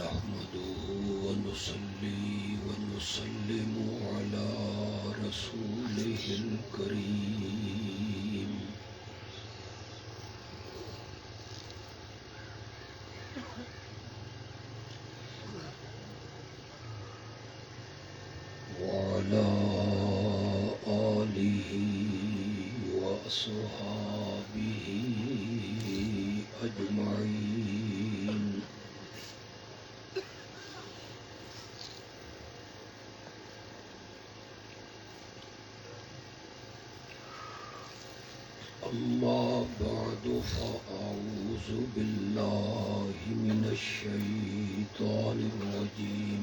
نحمده ونصلي ونسلم على رسوله الكريم وعلى آله وأصحابه أجمعين. أما بعد فأعوذ بالله من الشيطان الرجيم.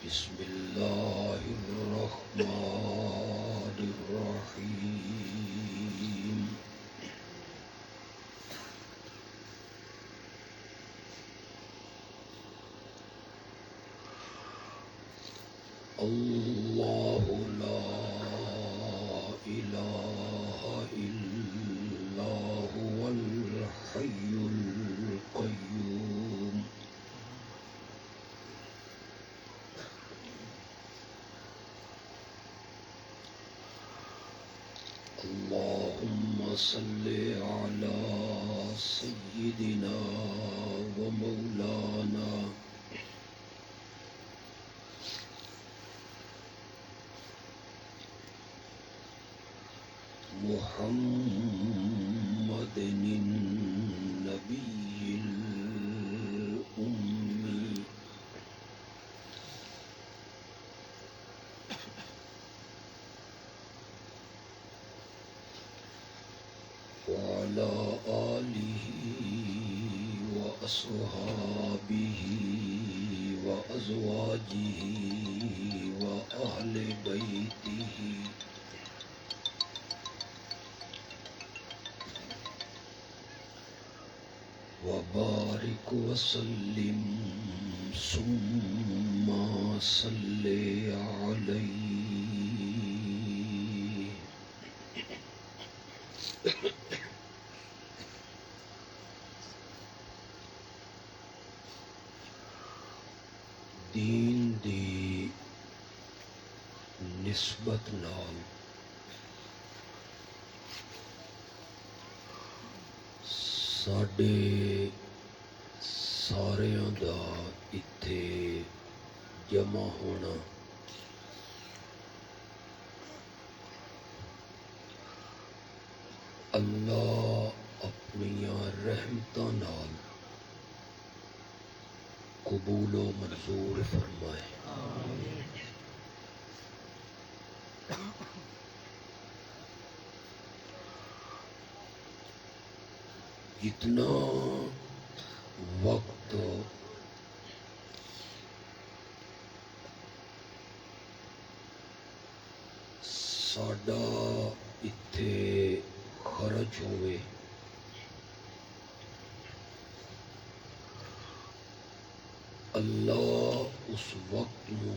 بسم الله الرحمن الرحيم. الله لا إله إلا هو الحي القيوم. اللهم صل على سيدنا ومولانا محمد النبي الأمي وعلى آله وأصحابه وأزواجه وأهل بيته وبارك وسلم ثم صل عليه. دین دی نسبت نال ساڈے ساریاں دا اتھے جمع ہونا اللہ اپنیاں رحمتاں نال قبول و منظور فرمائے. جتنا وقت ساڈا اتھے خرچ ہوئے اللہ اس وقت نو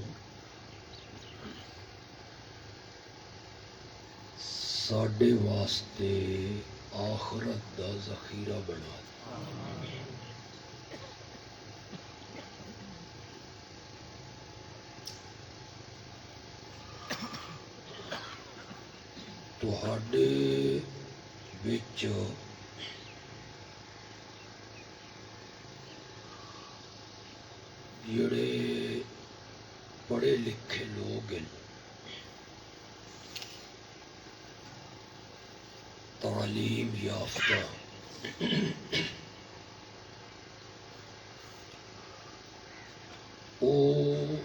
ساڈے واسطے آخرت دا ذخیرہ بنا دے. تہاڈے وچ جڑے پڑھے لکھے لوگ ہیں تعلیم یافتہ وہ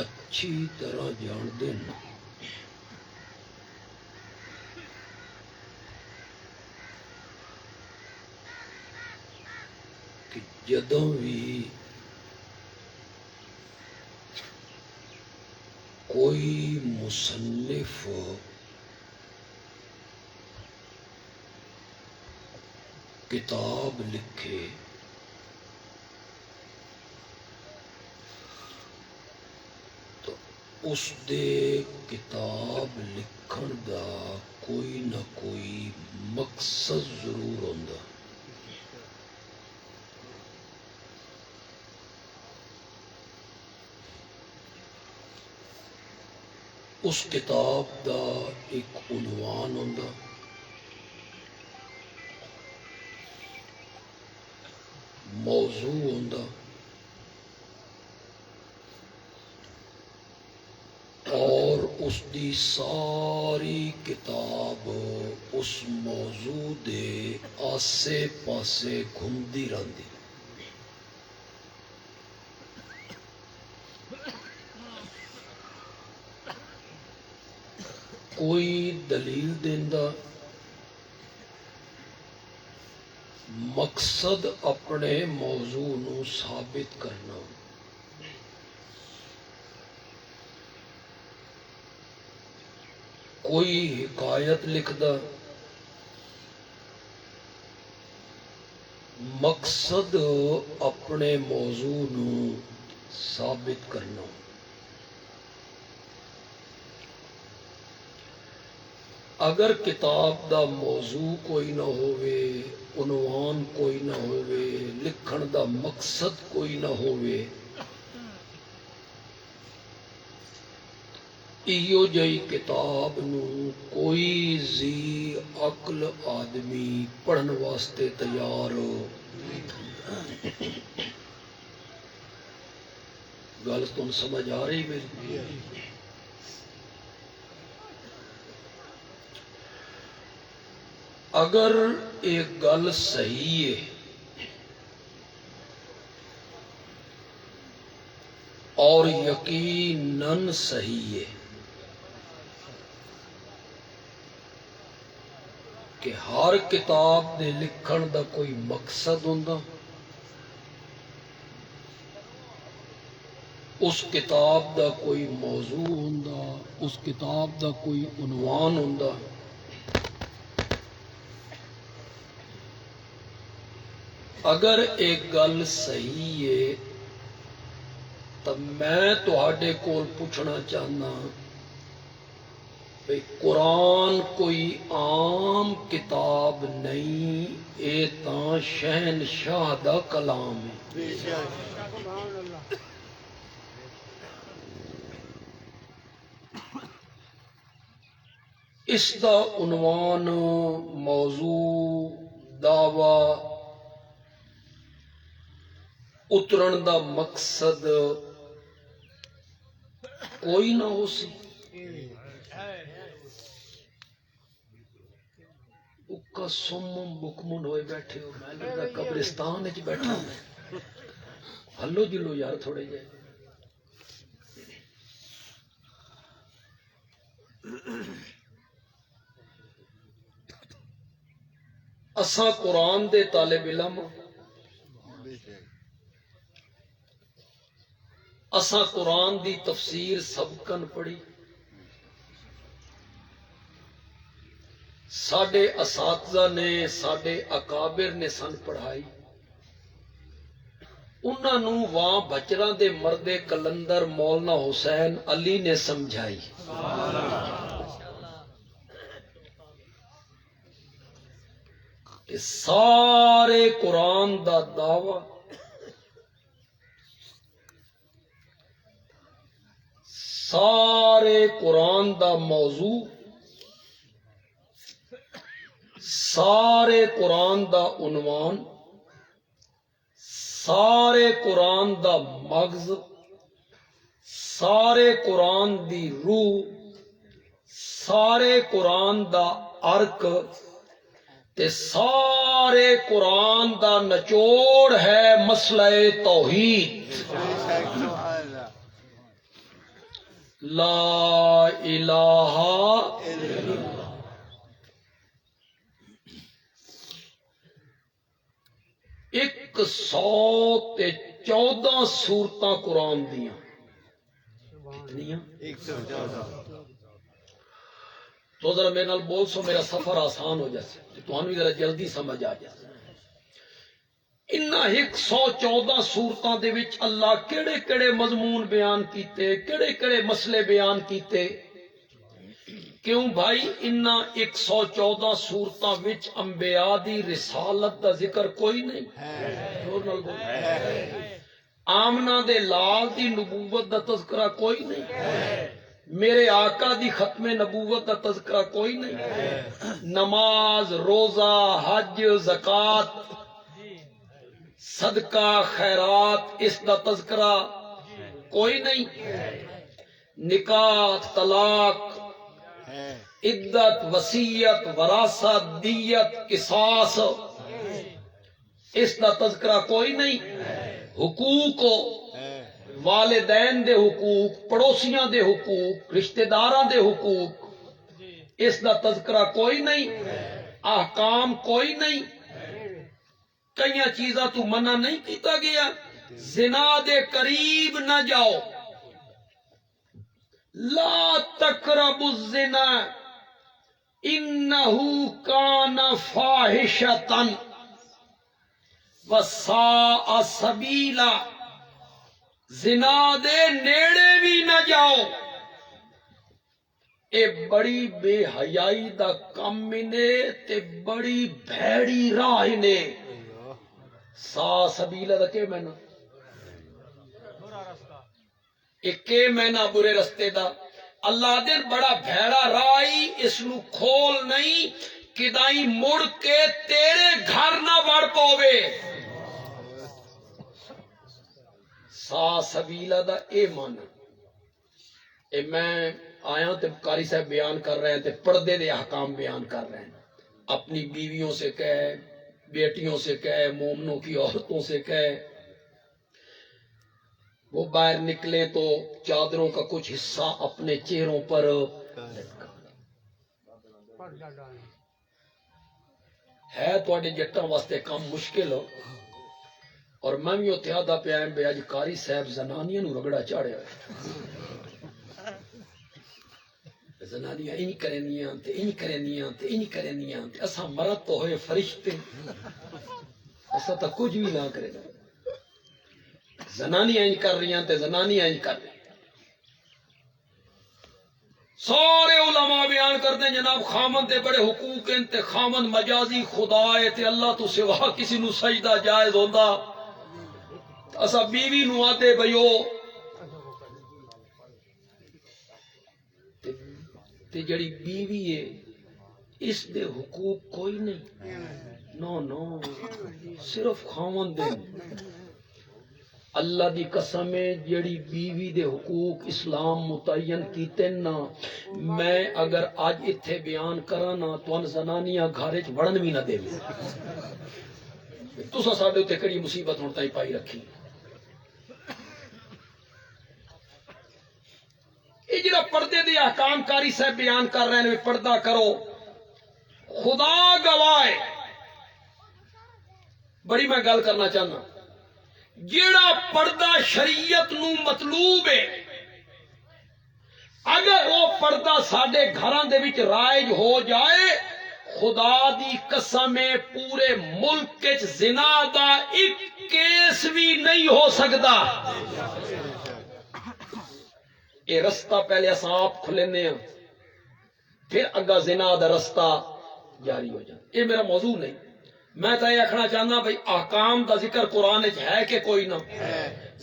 اچھی طرح جانتے ہیں کہ جدوں بھی کوئی مصنف کتاب لکھے تو اس دے کتاب لکھن دا کوئی نہ کوئی مقصد ضرور ہوندا. اس کتاب دا ایک عنوان ہوندا، موضوع ہوندا، اور اس دی ساری کتاب اس موضوع دے آسے پاسے گھومدی رہندی. کوئی دلیل دیندا، مقصد اپنے موضوع نو ثابت کرنا. کوئی حکایت لکھدا، مقصد اپنے موضوع نو ثابت کرنا. اگر کتاب دا موضوع کوئی نہ ہووے، عنوان کوئی نہ ہووے، لکھن دا مقصد کوئی نہ ہووے، ایو جئی کتاب نو کوئی ذی عقل آدمی پڑھن واسطے تیار گل تم سمجھ آ رہی میری؟ اگر ایک گل صحیح ہے اور یقیناً صحیح ہے کہ ہر کتاب دے لکھن دا کوئی مقصد ہوندا، اس کتاب دا کوئی موضوع ہوندا، اس کتاب دا کوئی عنوان ہوندا. اگر ایک گل صحیح ہے تو میں تہاڈے کول پوچھنا چاہنا بھئی قرآن کوئی عام کتاب نہیں، اے تاں شہنشاہ دا کلام ہے. اس دا عنوان، موضوع، دعوی، اترن دا مقصد کوئی نہ ہو سی. اکا سمم بکمن ہوئے بیٹھے ہو، میں لگا قبرستان وچ بیٹھا ہوں. ہلو جلو یار تھوڑے جے. اساں قرآن دے طالب علم، اساں قرآن دی تفسیر سبقن پڑھی، ساڈے اساتذہ نے، ساڈے اکابر نے سن پڑھائی. انہاں نو واں بچراں دے مردے کلندر مولانا حسین علی نے سمجھائی. کہ سارے قرآن دا دعوی، سارے قرآن دا موضوع، سارے قرآن دا عنوان، سارے قرآن دا مغز، سارے قرآن دی روح، سارے قرآن دا ارک تے سارے قرآن دا نچوڑ ہے مسئلہ توحید. لا الہ الا اللہ. ایک 114 سورتاں قرآن دیاں. کتنیاں؟ 114. تو ذرا میرے نال بول سو، میرا سفر آسان ہو جائے تو بھی ذرا جلدی سمجھ آ جائے. انہاں 114 سورتاں دے وچ اللہ کیڑے کیڑے مضمون بیان کیتے، کیڑے کیڑے مسئلے بیان کیتے. کیوں بھائی؟ انہاں 114 سورتاں وچ انبیاء دی رسالت دا ذکر کوئی نہیں. زور نال بولو. آمنہ دے لال دی نبوت دا تذکرہ کوئی نہیں. میرے آقا دی ختم نبوت دا تذکرہ کوئی نہیں. نماز، روزہ، حج، زکوٰۃ، صدقہ، خیرات، اس دا تذکرہ کوئی نہیں. نکاح، طلاق، عدت، وصیت، وراثت، دیت، قصاص، اس دا تذکرہ کوئی نہیں. حقوق، والدین دے حقوق، پڑوسیاں دے حقوق، رشتہ داراں دے حقوق، اس دا تذکرہ کوئی نہیں. احکام کوئی نہیں. کئی چیزاں تو منع نہیں کیتا گیا. زنا دے قریب نہ جاؤ. لا تقربوا الزنا انہ کان فاحشۃ وساء سبیلا. زنا دے نیڑے بھی نہ جاؤ. اے بڑی بے حیائی دا کم نے تے بڑی بھیڑی راہ نے. سا سبیلا دا کہ مہینہ؟ ایک کے مہینہ برے رستے دا. اللہ دے بڑا بھیڑا رائی، اس نو کھول نہیں کدائی مڑ کے تیرے گھر نہ وڑ پاوے. سا سبیلا دا اے مانا. اے میں آیا تے قاری صاحب بیان کر رہے ہیں تے پردے دے احکام بیان کر رہے ہیں. اپنی بیویوں سے کہے، بیٹیوں سے کہے، مومنوں کی عورتوں سے کہے وہ باہر نکلے تو چادروں کا کچھ حصہ اپنے چہروں پر لٹکا. ہے تواڈے جٹاں واسطے کام مشکل ہو. اور میں بھی اتنے آدھا پیا بے اج قاری صاحب زنانیاں نو رگڑا چاڑیا. زنانیاں انج کرنیاں تے انج کرنیاں تے انج کرنیاں تے اساں مرد تو ہوئے فرشتے، اساں تو کچھ بھی نہ کرے. زنانیاں انج کر رہی ہیں تے زنانیاں انج کر رہی. سارے علماء بیان کرتے ہیں جناب خامن دے بڑے حقوق ہیں تے خامن مجازی خدا ہے تے اللہ تو سوا کسی نو سجدہ جائز ہوندا. اسا بیوی نو آدھے بھئیو تے جڑی بیوی ہے اس دے حقوق کوئی نہیں. نو نو صرف خامن دے. اللہ دی قسم ہے جڑی بیوی دے حقوق اسلام متعین کیتے نا، میں اگر آج اتھے بیان کرانا تو ان زنانیاں گھر وچ وڑن بھی نہ دے. تساں ساڈے تے کڑی مصیبت ہن تائیں پائی رکھی. یہ جڑا پردے دے احکام کاری صاحب بیان کر رہے ہیں پردہ کرو، خدا گواہ ہے بڑی میں گل کرنا چاہنا. جیڑا پردہ شریعت نو مطلوب ہے، اگر وہ پردہ ساڈے گھراں دے وچ رائج ہو جائے، خدا دی قسم پورے ملک وچ زنا دا ایک کیس بھی نہیں ہو سکتا. اے رستہ پہلے اساں آپ کھلینے ہیں پھر اگا زنا دا رستہ جاری ہو جائے. یہ میرا موضوع نہیں. میں تو یہ آخنا چاہنا بھائی احکام دا ذکر قرآن ہے کہ کوئی نہ.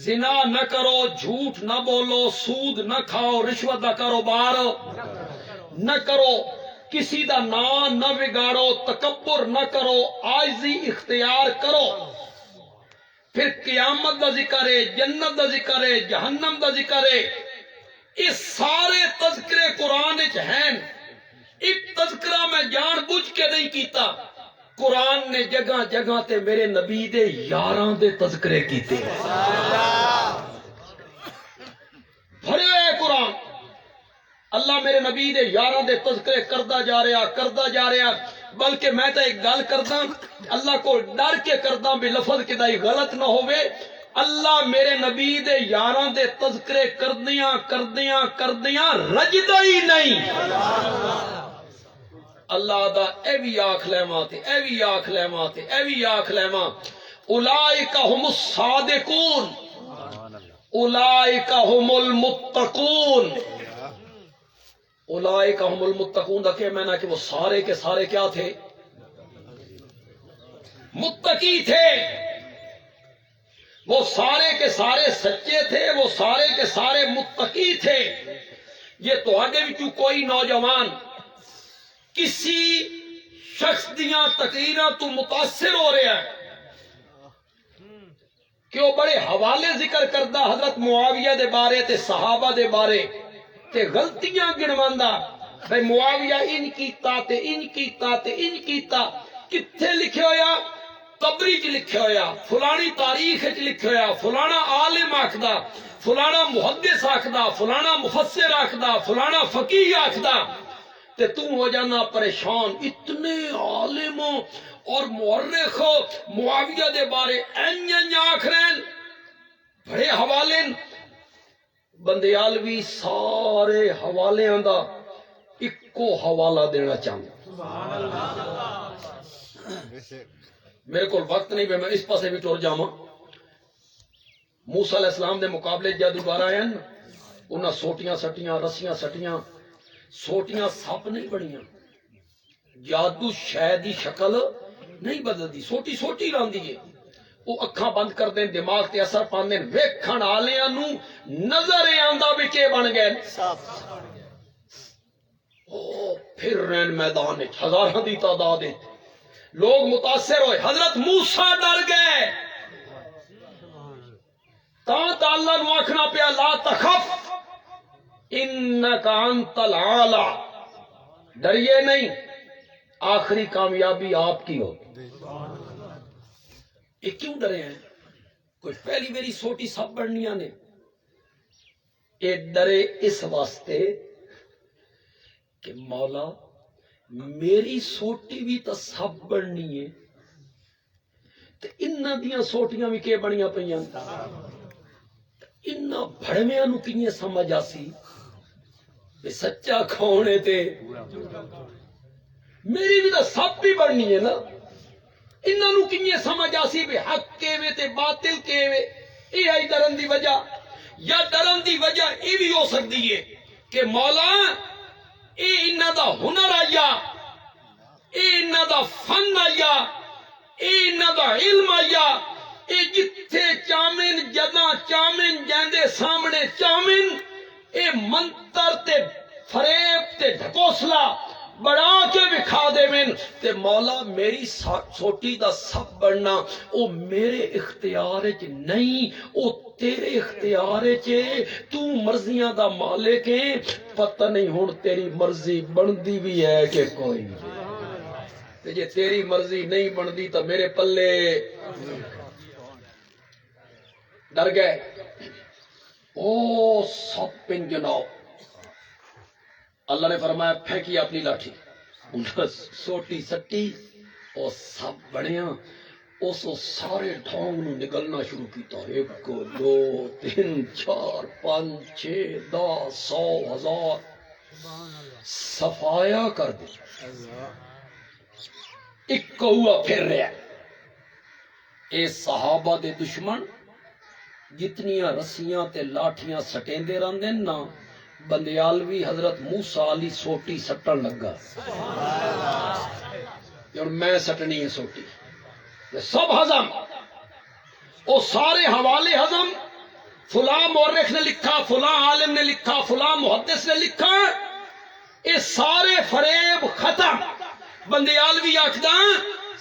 زنا نہ کرو، جھوٹ نہ بولو، سود نہ کھاؤ، رشوت دا کاروبار نہ کرو، کسی دا نام نہ بگاڑو، تکبر نہ کرو، عاجزی اختیار کرو. پھر قیامت دا ذکر ہے، جنت دا ذکر ہے، جہنم دا ذکر ہے. یہ سارے تذکرے قرآن ہیں. نہیں کیتا، قرآن نے جگہ جگہ تے میرے نبی دے یاراں دے تذکرے کیتے بھرے ہوئے قرآن۔ اللہ میرے نبی دے یاراں دے تذکرے کردا جا رہا، بلکہ میں تو ایک گل کردا، اللہ کو ڈر کے کردا بھی لفظ کدائی غلط نہ ہوئے۔ اللہ میرے نبی دے یاراں دے تذکرے کردیاں رجدا ہی نہیں۔ اللہ دا اے وی آکھ لیواں تے اے وی آکھ لیواں تے اے وی آکھ لیواں، اولئک هم الصادقون اولئک هم المتقون۔ اولئک هم المتقون دا کہ میں نے کہ وہ سارے کے سارے کیا تھے؟ متقی تھے، وہ سارے کے سارے سچے تھے، وہ سارے کے سارے متقی تھے۔ یہ تو آگے بھی کیوں کوئی نوجوان کسی شخص دیاں تقریراں تو متاثر ہو رہا ہے کہ وہ بڑے حوالے ذکر کردہ حضرت معاویہ دے بارے تے صحابہ دے بارے تے غلطیاں گنواندا، بھئی معاویہ ان کیتا تے ان کیتا تے ان کیتا، کتھے لکھے ہویا؟ قبری چ لکھے ہویا، فلانی تاریخ چ لکھے ہویا، فلانا عالم آکھدا، فلانا محدث آکھدا، فلانا مفسر آکھدا، فلانا فقیہ آکھدا، تے تو ہو جانا پریشان۔ اتنے عالموں اور مورخ معاویہ دے بارے این آکھ رہے ہیں، بڑے حوالے، بندیالوی سارے حوالے آندا اکو حوالہ دینا چاہتا۔ میرے کو وقت نہیں پہ میں اس پاسے بھی ٹر جاواں۔ موسیٰ علیہ السلام دے مقابلے جادوگر آئے ہیں، انہاں سوٹیاں سٹیاں، رسیاں سٹیاں، سوٹیاں سپ نہیں بڑیاں، جادو شاید دی شکل نہیں بدلدی، سوٹی سوٹی راندی ہے۔ وہ اکھاں بند کر دیں، دماغ تے اثر پاندے، ویکھن آلیاں نو نظر آندا بھی کے بن گئے، پھر رہن میدان ہزاراں دی تعداد، لوگ متاثر ہوئے، حضرت موسیٰ ڈر گئے، تا اللہ نو آکھنا پیا لا تخف انکا انت العالی، ڈریے نہیں، آخری کامیابی آپ کی ہوگی۔ یہ کیوں ڈرے ہیں؟ کوئی پہلی میری سوٹی سب بڑھنیاں نے، یہ ڈرے اس واسطے کہ مولا میری سوٹی بھی تو سب بڑھنی ہے، تے انہاں دیاں سوٹیاں بھی کے بڑیاں پئیاں، انہاں بھڑمیاں نو کیے سمجھ آسی کہ سچا کھونے تے میری بھی تو سب بھی بڑھنی ہے نا، انہاں نو کیے سمجھ آسی بھی حق کیوے تے باطل کیوے۔ یہ آئی ڈرن دی وجہ، یا ڈرن دی وجہ یہ بھی ہو سکتی ہے کہ مولا اے انہاں دا ہنر آیا، اے انہاں دا فن آیا، اے انہاں دا علم آیا، اے جتھے چامن جداں چامن جیندے سامنے چامن، اے منتر تے فریب تے ڈھکوسلا بڑا کے بکھا دے من، تے مولا میری سوٹی دا سب بڑھنا او میرے اختیار چ نہیں، او تیرے اختیار چ، تو مرضیاں دا مالک ہے، پتہ نہیں ہون تیری مرضی بندی بھی ہے کہ کوئی نہیں، تے جے تیری مرضی نہیں بندی تو میرے پلے۔ ڈر گئے، او سب پن جناب، اللہ نے فرمایا پھینکی اپنی لاٹھی، سوٹی سٹی اور سب بڑیاں، اس سارے ڈھونگ نو نگلنا شروع کیتا، 1 2 3 4 5 6 10 100 1000 صفایا کر دی، ایک ہوا پھر رہا۔ اے صحابہ دے دشمن جتنیاں رسیاں تے لاٹھیاں سٹیندے رہندے نا، بندیالوی حضرت موسیٰ علی سوٹی سٹن لگا، اور میں سٹنی ہے سوٹی، سب ہضم، وہ سارے حوالے ہضم، فلاں مورخ نے لکھا، فلاں عالم نے لکھا، فلاں محدث نے لکھا، یہ سارے فریب ختم۔ بندیالوی آکھدا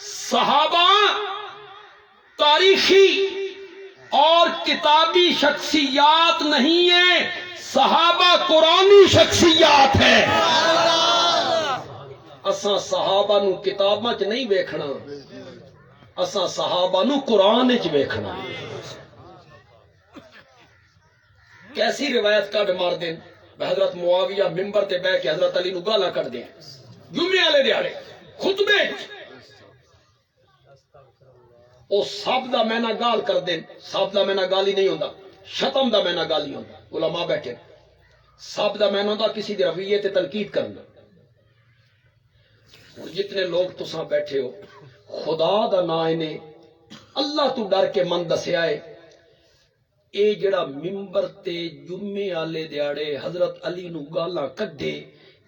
صحابہ تاریخی اور کتابی شخصیات نہیں ہیں، صحابہ قرآنی شخصیات ہیں۔ اساں صحابہ نو کتاباں چ نہیں ویکھنا، اساں صحابہ نو قرآن وچ ویکھنا۔ کیسی روایت کڈ مار دین، حضرت معاویہ ممبر تے بیٹھ کے حضرت علی نو گالاں کڈ دیں جمعے والے دیہاڑے خطبے او سب دا میں نہ گال کر دیں، سب دا میں نہ گالی نہیں ہوندا، شتم دا میں نہ گالی ہوندا، علماء بیٹھے سب دا میں نہ ہوندا کسی دے رویے تے تنقید کرنا۔ جتنے لوگ تساں بیٹھے ہو خدا دا نا نے اللہ تو ڈر کے من دسیا ہے، اے جڑا ممبر تے جمعے والے دیہاڑے حضرت علی نو گالاں کڈے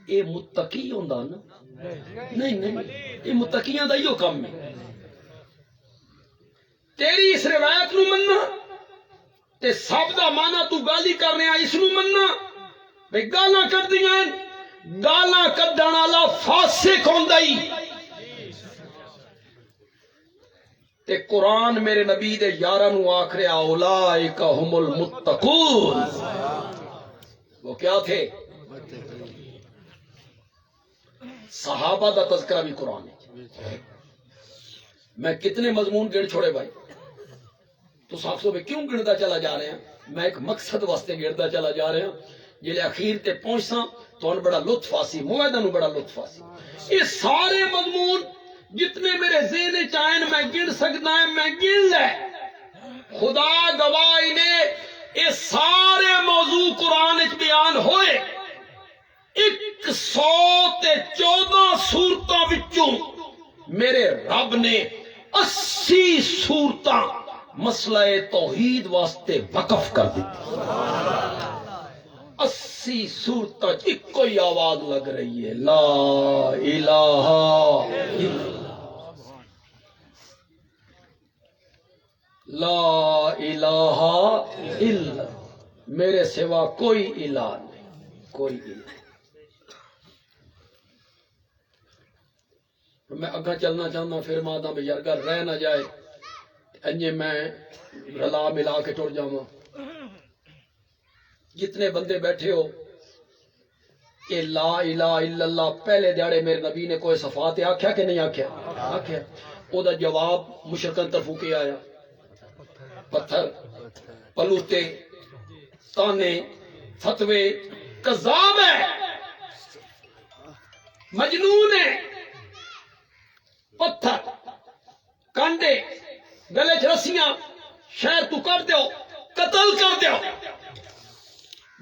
اے متقی ہوندا نا؟ نہیں نہیں، اے متقیاں دا ایو کام ہے۔ تیری اس روایت نو مننا تے سب دا مانا تو گالی کرنے آ اس نو مننا بے گالاں کڈ دیاں، گالاں کڈن والا فاسق ہوندا ہی تے قرآن میرے نبی دے یاراں نو آکھرے اولائک هم المتقون، وہ کیا تھے؟ صحابہ دا تذکرہ بھی قرآن ہے۔ میں کتنے مضمون گن چھوڑے بھائی، تو ساکسو میں کیوں گندا چلا جا رہے ہیں؟ میں ایک مقصد واسطے گندا چلا جا رہے ہیں، جلے اخیر تے پہنچساں تو ان بڑا لطف آسی، معاہدہ نو بڑا لطف آسی۔ یہ سارے مضمون جتنے میرے ذہن چاہیں میں گن سکتا ہے میں گن لے، خدا گواہ نے یہ سارے موضوع قرآن بیان ہوئے 114 سورتاں وچوں میرے رب نے 80 سورتاں مسئلہ توحید واسطے وقف کر دیتی۔ 80 سورتاں ایک کوئی آواز لگ رہی ہے، لا الہ الا لا الہ الا، میرے سوا کوئی الہ نہیں، کوئی الہ۔ میں اگا چلنا چاہتا پھر ماں بھی یار گھر رہ نہ جائے انجے میں رلا ملا کے ٹر جاواں۔ جتنے بندے بیٹھے ہو کہ لا الہ الا اللہ پہلے دیہڑے میرے نبی نے کوئی صفات آکھیا کہ نہیں آکھیا؟ آکھیا۔ او دا جواب مشرکان طرفوں کے آیا، پتھر، پلوتے، تانے، فتوے، کذاب ہے، مجنون ہے، پتھر، کانڈے، گلے چ رسیاں، شہر تو کر دیو، قتل کر دیو۔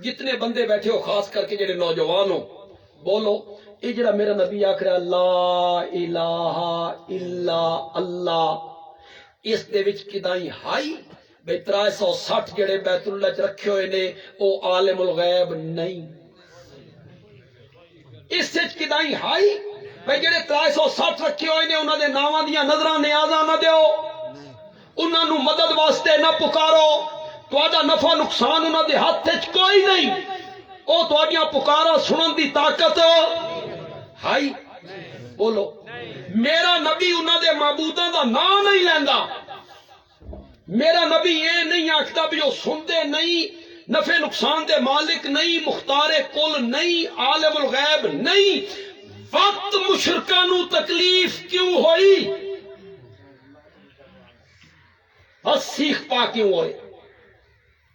جتنے بندے بیٹھے ہو خاص کر کے جڑے نوجوان ہو بولو یہ جڑا میرا نبی آکھ رہا لا الہ الا اللہ، اس دے وچ کدائی ہائی بھئی 360 جڑے بیت اللہ چ رکھے ہوئے نے او عالم الغیب نہیں؟ اس وچ کدائی ہائی بھئی جڑے 360 رکھے ہوئے نے انہاں دے ناواں دیاں نظراں نیازاں نہ دیو، انہاں نو مدد واسطے نہ پکارو، تہاڈا نفع نقصان انہاں دے ہاتھ وچ کوئی نہیں، او تہاڈیاں پکاراں سنن دی طاقت ہائی؟ بولو میرا نبی انہاں دے معبوداں دا نام نہیں لیندا، میرا نبی یہ نہیں آکھدا بھی وہ سندے نہیں، نفع نقصان دے مالک نہیں، مختار کل نہیں، عالم الغیب نہیں۔ وقت مشرکاں نو تکلیف کیوں ہوئی؟ بس سیخ پا کیوں ہوئے؟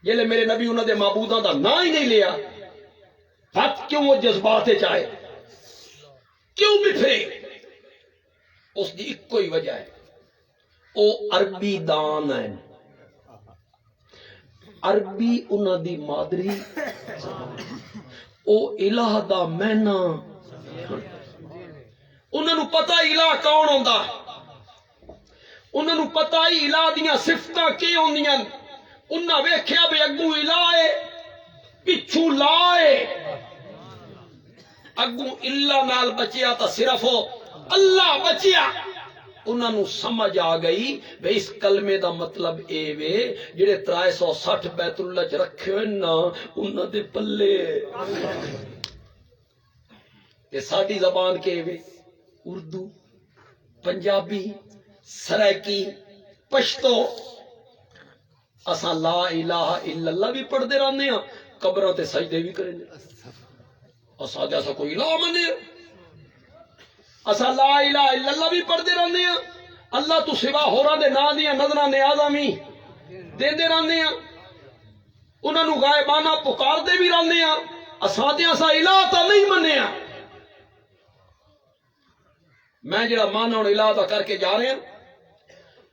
جلے میرے نبی انہوں دے معبوداں دا نا ہی نہیں لیا، بات کیوں وہ جذبات چاہے، کیوں بفرے؟ اس دی ایک کوئی وجہ ہے، او عربی دان ہیں، عربی انہاں دی مادری، او الہ دا مہنا، انہاں نو پتہ الہ کون ہوندا، انہاں نو پتہ ہی الہ دیاں صفتاں کی ہوندیاں، انہاں ویکھیا بھی اگوں الہ ہے پچھوں لا ہے، اگوں اللہ نال بچیا تا صرف اللہ بچیا۔ انہاں نو سمجھ آ گئی بھئی اس کلمے دا مطلب اے وے جڑے 360 بیت اللہ چ رکھے ہوئے نا انہاں دے پلے تے ساڈی زبان کے وے اردو، پنجابی، سرائکی، پشتو، اساں لا الہ الا اللہ بھی پڑھ دے رہنے ہاں، قبراں تے سجدے بھی کریں، اساں جیسا کوئی الہ منے اسا لا الہ الا اللہ بھی پڑھتے رہنے ہیں، اللہ تو سوا ہوراں دے نام دیاں نظراں نیازاں بھی دیندے رہنے ہیں، انہاں نو غائبانہ پکاردے بھی رہنے ہیں، اساں تے اسا الہ تا نہیں منیا۔ میں جڑا مانا ہوں الہ دا کر کے جا رہے ہیں،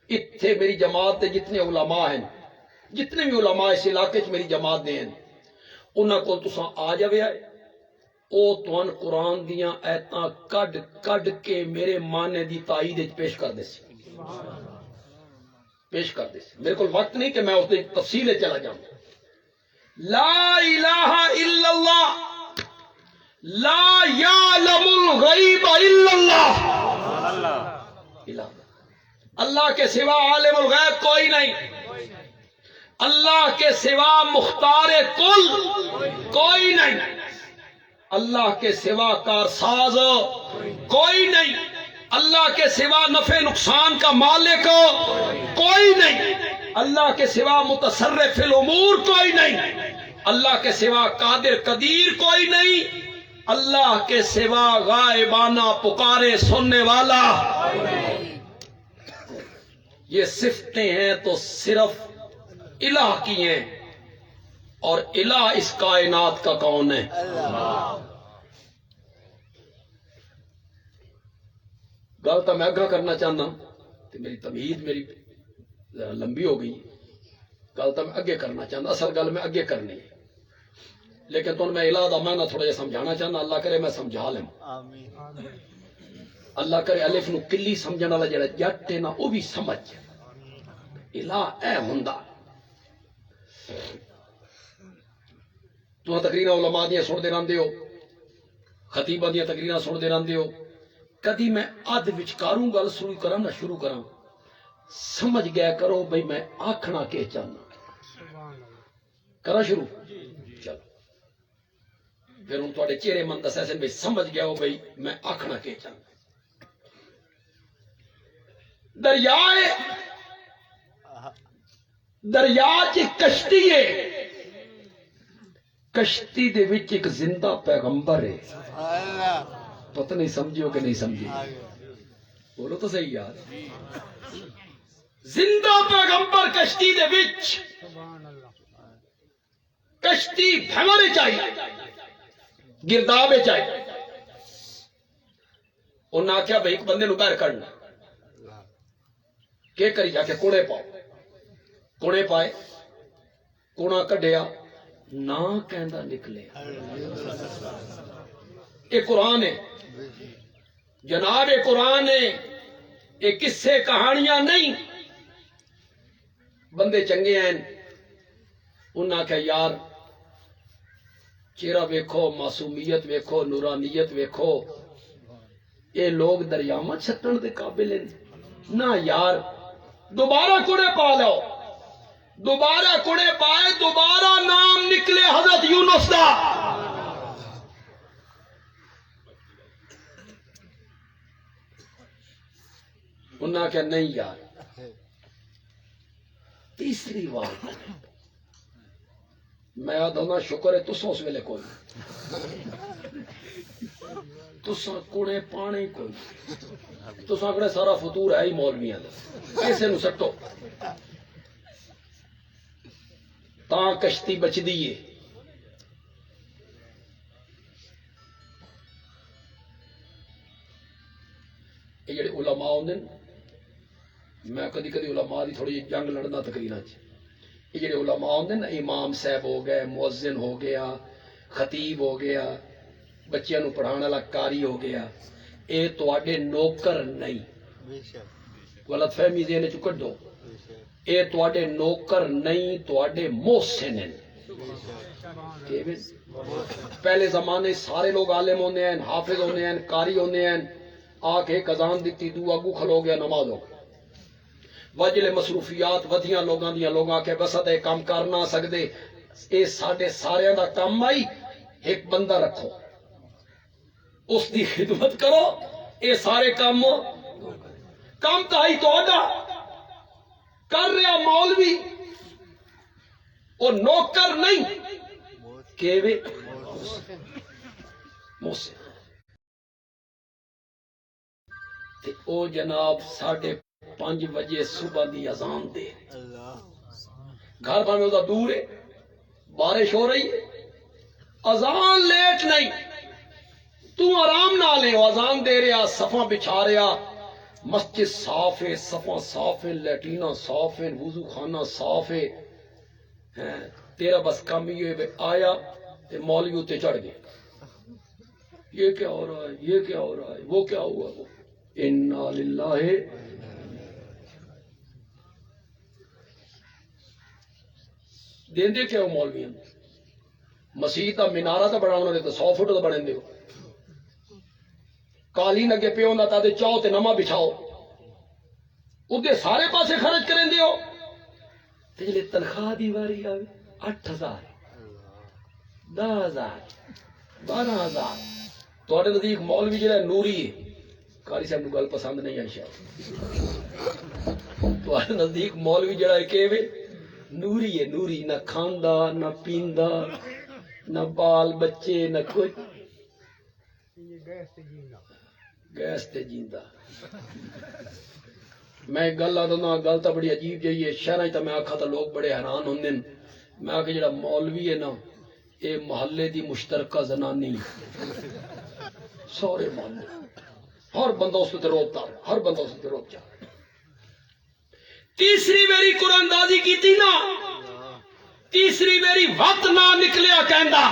اتھے میری جماعت دے جتنے علماء ہیں، جتنے بھی علماء اس علاقے چ میری جماعت دے ہیں، انہاں کول تساں آ جاوے آئے، او تون قرآن دیاں ایتاں کڈ کڈ کے میرے معنی دی تائید وچ پیش کر دے سی، پیش کر دے سی۔ میرے کول وقت نہیں کہ میں اس دی تفصیل چلا جاؤں۔ لا الہ الا اللہ، لا یعلم الغیب الا اللہ، الہ اللہ کے سوا عالم الغیب کوئی نہیں، اللہ کے سوا مختار کل کوئی نہیں، اللہ کے سوا کارساز کوئی نہیں، اللہ کے سوا نفع نقصان کا مالک کوئی نہیں، اللہ کے سوا متصرف الامور کوئی نہیں، اللہ کے سوا قادر قدیر کوئی نہیں، اللہ کے سوا غائبانہ پکارے سننے والا۔ یہ صفتیں ہیں تو صرف الہ کی ہیں، اور الہ اس کائنات کا کون ہے؟ گل تو میں اگا کرنا چاہنا تو میری تمہید میری لمبی ہو گئی، گل تو میں اگے کرنا چاہنا، اصل گل میں اگے کرنی ہے، لیکن تو میں الہ دا معنی تھوڑا جہا سمجھانا چاہنا، اللہ کرے میں سمجھا لیں، اللہ کرے الف نو کلی سمجھنے والا جڑا جٹ ہے نا وہ بھی سمجھ الہ اے ہوندا۔ تو تقریراں علماء دیاں سن دے رہندے ہو، خطیباں دیاں تقریراں سن دے رہندے ہو، کدی میں ادھ وچکاروں گل شروع کراں سمجھ گیا کرو بھئی میں آکھنا کے چاہنا، کرا شروع چلو پھر ہوں تھوڑے چہرے من دس ایسے بھئی سمجھ گیا ہو بھئی میں آکھنا کے چاہنا۔ دریا چ کشتی ہے، کشتی دے وچ ایک زندہ پیغمبر ہے، پتہ نہیں سمجھو کہ نہیں سمجھو، بولو تو صحیح یار، زندہ پیغمبر کشتی دے وچ، کشتی بھمر چاہیے گرداب چاہیے، انہاں آکھیا بھئی ایک بندے نو باہر کڈنا، کہ کری جا کے کوڑے پاؤ، کوڑے پائے، کوڑا کڈیا نہ کہندا نکلے۔ یہ قرآن ہے جناب، یہ قرآن ہے، یہ قصے کہانیاں نہیں۔ بندے چنگے ہیں، انہاں کہ یار چہرہ ویکھو، معصومیت ویکھو، نورانیت ویکھو، یہ لوگ دریاواں چھٹن دے قابل ہیں نہ یار، دوبارہ کوڑے پا لو، دوبارہ کوڑے پائے، دوبارہ نام نکلے حضرت یونس دا، انہاں کہ نہیں یار، تیسری بار میں آدھا شکر ہے تساں اس ویلے کوئی تساں کوڑے پانے کوئی، تساں کڑے سارا فطور ہے ہی مولویاں دا، کسے نو سٹو تاں کشتی بچ دیئے۔ یہ جڑے علماء ہوندے میں کدی کدی علماء دی تھوڑی جنگ لڑنا تقریراں چ، یہ جڑے علماء ہوندے نا، امام صاحب ہو گئے، مؤذن ہو گیا، خطیب ہو گیا، بچیاں نو پڑھانے والا قاری ہو گیا، اے تواڈے نوکر نہیں، غلط فہمی ذہن چ کڈو، اے تواڈے نوکر نہیں، تواڈے محسن ہیں۔ پہلے زمانے سارے لوگ عالم ہوندے ہیں، حافظ ہوندے ہیں، قاری ہوندے ہیں، آ کے اذان دتی تو اگو کھلو گیا نماز ہو گئی، وجلے مصروفیات ودیاں لوگاں دیاں، لوگاں کے بسط ہے کام کر نہ سکدے، اے ساڈے سارے دا کام آئی، ایک بندہ رکھو اس دی خدمت کرو، اے سارے کام تو آئی تو کر رہا مولوی، وہ نوکر نہیں، کہ محسن تے او جناب 5:30 بجے صبح دی اذان دے گھر بھاویں دا دور ہے بارش ہو رہی ہے اذان لیٹ نہیں تو آرام نہ لے اذان دے رہا صفاں بچھا رہا مسجد صاف ہے صفاں صاف ہے لیٹرینہ صاف ہے وضو خانہ صاف ہے تیرا بس کام یہ ہے آیا تے مولوی اتے چڑھ گئے یہ کیا ہو رہا ہے یہ کیا ہو رہا ہے وہ کیا ہوا وہ انا للہ دیندے کیا ہو مولوی مسیح کا مینارہ تو بنا انہوں نے تو 100 فٹ تو بنے دے قالین اگے پیو نہ تا چاہو تے نما بچھاؤ ادھے سارے پاسے خرچ کریں دے ہو تے جلے تنخواہ دی واری آوے 8,000 10,000 12,000 تھوڑے نزدیک مولوی جڑا نوری ہے قاری صاحب نو گل پسند نہیں آئی شاید تھوڑے نزدیک مولوی جڑا ہے کہ نوری ہے نوری نہ کھاندا نہ پیندا نہ بال بچے نہ کچھ گیس تے جیندا میں گل آدھا گل تو بڑی عجیب جہی ہے شہر تو میں آکھا تو لوگ بڑے حیران ہوندے میں آکھا جڑا مولوی ہے نا اے محلے دی مشترکہ زنانی سورے محلے ہر بندہ اس تے روتا ہر بندہ اس تے روتا تیسری میری قرآن اندازی کی تھی نا تیسری میری وقت نہ نکلیا کہندا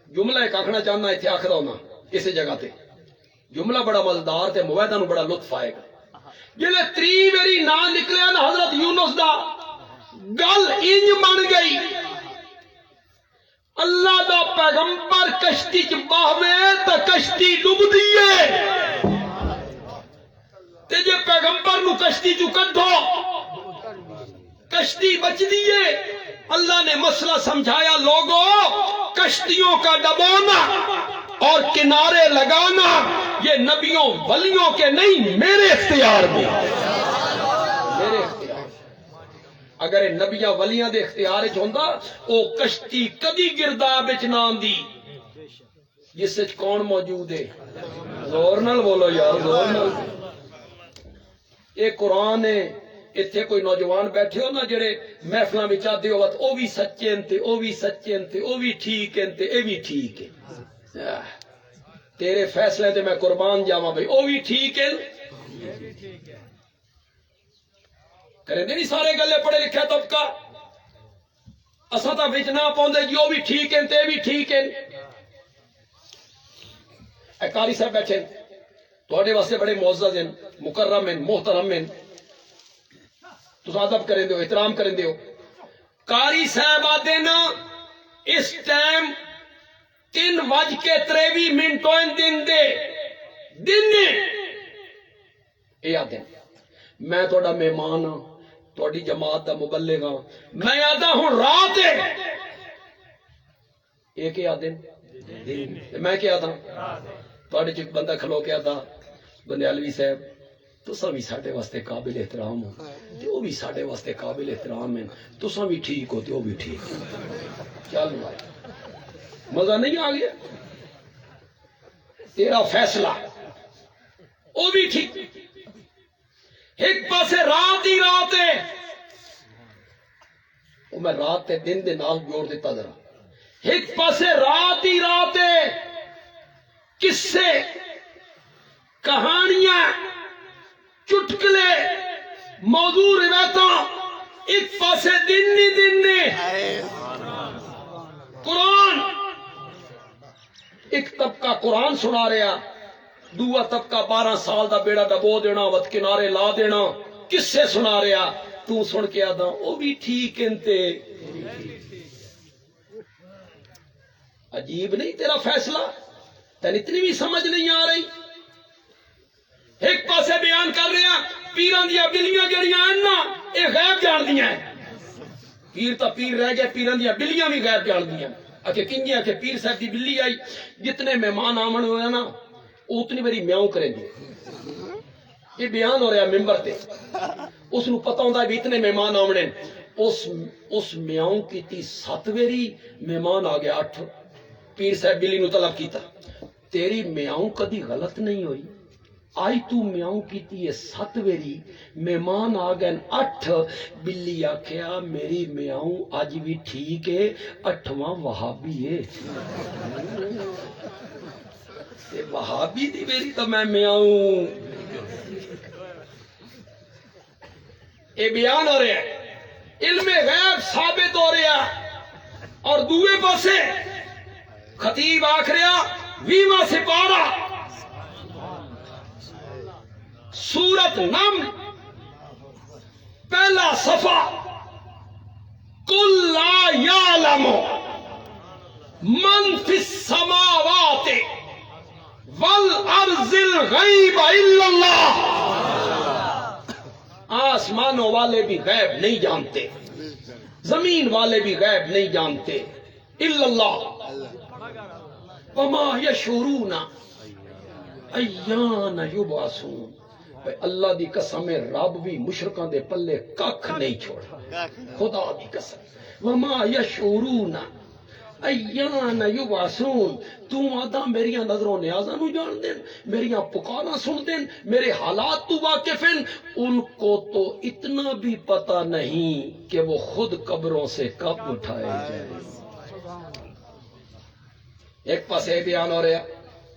جملہ ایک آکھنا چاہنا اتنے آخر ہونا اسی جگہ تے جملہ بڑا مزدار تے مویدہ نو بڑا لطف آئے گا جلے 3 میری نہ نکلیا نا حضرت یونس دا گل انج بن گئی اللہ دا پیغمبر کشتی چ باہوے تا کشتی ڈوب دیئے تے جے پیغمبر نو کشتی چ کڈھو کشتی بچ دیئے اللہ نے مسئلہ سمجھایا لوگوں کشتیوں کا ڈبونا اور کنارے لگانا یہ نبیوں ولیوں کے نہیں میرے اختیار میں میرے اختیار اگر نبیاں ولیاں دے اختیار وچ ہوندا او کشتی کدی گرداب وچ نہ آندی جس وچ کون موجود ہے زور نال بولو یار زور نال یہ قرآن ہے اتنے کوئی نوجوان بیٹھے ہو نا جڑے محفلاں وچ آدے ہو او بھی سچے تے او بھی سچے تے او بھی ٹھیک تے اے بھی ٹھیک ہے تیرے فیصلے تے میں قربان جاواں بھائی او بھی ٹھیک ہے کریں نہیں سارے گلے پڑھے لکھے طبقہ اساں تا وچ نہ پوندے جی او بھی ٹھیک ہے تے اے بھی ٹھیک ہے اے قاری صاحب بیٹھے تواڈے واسطے بڑے معزز ہیں مکرم ہیں محترم ہیں تو ادب کریں دے ہو احترام کریں دے ہو قاری صاحب آدھے نا اس ٹائم 3:23 دن دے دن نے اے آدھے میں تھوڑا مہمان ہاں تھوڑی جماعت دا مبلغ ہاں میں آدھا ہوں رات ہے اے کہ آدھے میں کیا آدھا تھوڑے چک بندہ کھلو کے آدھا بندیالوی صاحب تساں بھی ساڈے واسطے قابل احترام ہو تے او بھی ساڈے واسطے قابل احترام ہیں تساں بھی ٹھیک ہو تے او بھی ٹھیک ہو چل بھائی مزہ نہیں آ گیا تیرا فیصلہ او بھی ٹھیک ایک پاسے رات ہی رات ہے او میں رات تے دن دے نال جوڑ دیتا ذرا ایک پاسے رات ہی رات ہے قصے کہانیاں چٹکلے موضوع روایتاں ایک پاسے دن نہیں دن نے قرآن ایک طبقہ قرآن سنا رہا دوسرا طبقہ 12 سال دا بیڑا ڈبو دینا وت کنارے لا دینا کسے سنا رہا تو سن کے آدھا وہ بھی ٹھیک انتے عجیب نہیں تیرا فیصلہ تین اتنی بھی سمجھ نہیں آ رہی ایک پاسے بیان کر رہا پیران دیا بلیاں جڑیاں ہیں نا یہ غیب جان دیا ہیں پیر تا پیر رہ گئے پیران دیا بلیاں بھی غیب جان دیا اکھے کنجیاں کہ پیر صاحب دی بلی آئی جتنے مہمان آمن ہوئے نا اتنی بری میاؤں کریں گے یہ بیان ہو رہا ممبر تے اس نو پتہ ہوندہ ہے بھی اتنے مہمان آمنے اس میاؤں کی تی 7 ویری مہمان آ گیا 8 پیر صاحب بلی نو طلب کیتا تیری میاؤں کدی غلط نہیں ہوئی آئی تو میاؤں کیتی ہے 7 ویری مہمان آ گئے 8 بلی آکھیا میری میاؤں آج بھی ٹھیک ہے 8واں وہابی ہے تے وہابی دی میری تو میں میاؤں اے بیان ہو رہا ہے علم غیب ثابت ہو رہا اور دوے پاسے خطیب آکھ رہا 20واں سپارہ سورت نم پہلا صفحہ قل لا یعلم من فی السماوات والارض الغیب الا اللہ آسمانوں والے بھی غیب نہیں جانتے زمین والے بھی غیب نہیں جانتے الا اللہ وما یشعرون ایان یبعثون اللہ دی قسم رب بھی مشرکاں دے پلے ککھ نہیں چھوڑا خدا دی قسم وما یشعرون ایان یبعثون تو آدھا میریاں نظروں نیازاں نو جان دین میریاں پکاراں سن دین میرے حالات تو واقف ہیں ان کو تو اتنا بھی پتہ نہیں کہ وہ خود قبروں سے کب اٹھائے جائیں ایک پاس ہے بیان ہو رہا